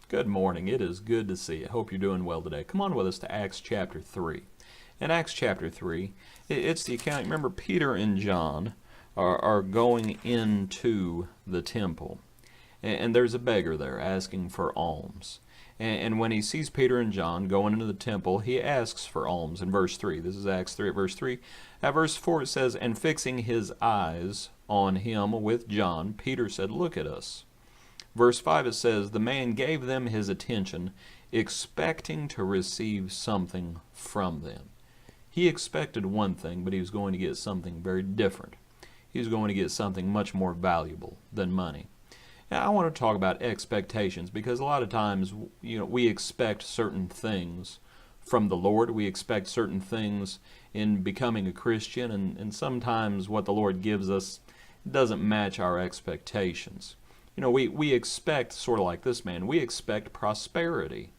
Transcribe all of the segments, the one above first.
Good morning. It is good to see you. Hope you're doing well today. Come on with us to Acts chapter 3. In Acts chapter 3, it's the account. Remember, Peter and John are going into the temple. And there's a beggar there asking for alms. And when he sees Peter and John going into the temple, he asks for alms in verse 3. This is Acts 3 at verse 3. At verse 4 it says, "And fixing his eyes on him with John, Peter said, 'Look at us.' Verse 5 it says, 'The man gave them his attention, expecting to receive something from them.'" He expected one thing, but he was going to get something very different. He was going to get something much more valuable than money. Now, I want to talk about expectations because a lot of times, we expect certain things from the Lord. We expect certain things in becoming a Christian, and sometimes what the Lord gives us doesn't match our expectations. We expect, sort of like this man, we expect prosperity.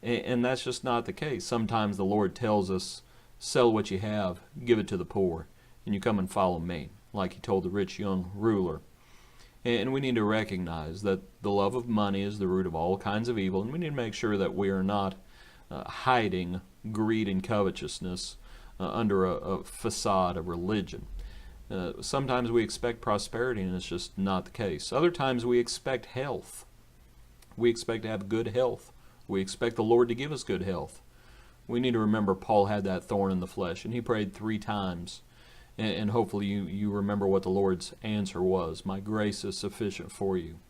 And that's just not the case. Sometimes the Lord tells us, sell what you have, give it to the poor, and you come and follow me, like he told the rich young ruler. And we need to recognize that the love of money is the root of all kinds of evil, and we need to make sure that we are not hiding greed and covetousness under a facade of religion. Sometimes we expect prosperity, and it's just not the case. Other times we expect health. We expect to have good health. We expect the Lord to give us good health. We need to remember Paul had that thorn in the flesh, and he prayed 3 times. And hopefully you remember what the Lord's answer was. "My grace is sufficient for you."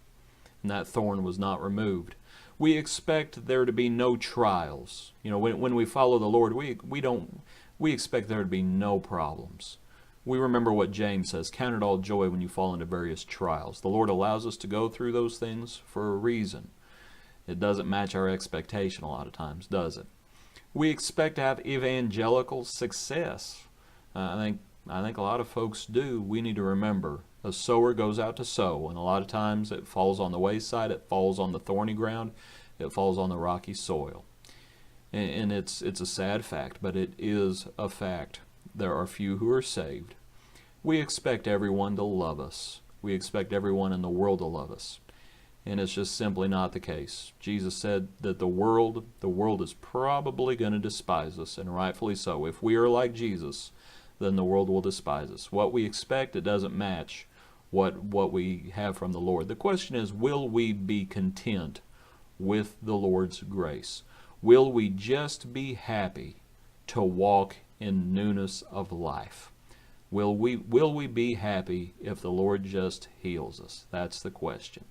And that thorn was not removed. We expect there to be no trials. When we follow the Lord, we expect there to be no problems. We remember what James says, "Count it all joy when you fall into various trials." The Lord allows us to go through those things for a reason. It doesn't match our expectation a lot of times, does it? We expect to have evangelical success. I think a lot of folks do. We need to remember a sower goes out to sow, and a lot of times it falls on the wayside, it falls on the thorny ground, it falls on the rocky soil. And it's a sad fact, but it is a fact. There are few who are saved. We expect everyone to love us. We expect everyone in the world to love us. And it's just simply not the case. Jesus said that the world is probably going to despise us, and rightfully so. If we are like Jesus, then the world will despise us. What we expect, it doesn't match what we have from the Lord. The question is, will we be content with the Lord's grace? Will we just be happy to walk in newness of life? Will we be happy if the Lord just heals us? That's the question.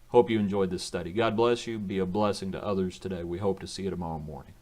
Hope you enjoyed this study. God bless you. Be a blessing to others today. We hope to see you tomorrow morning.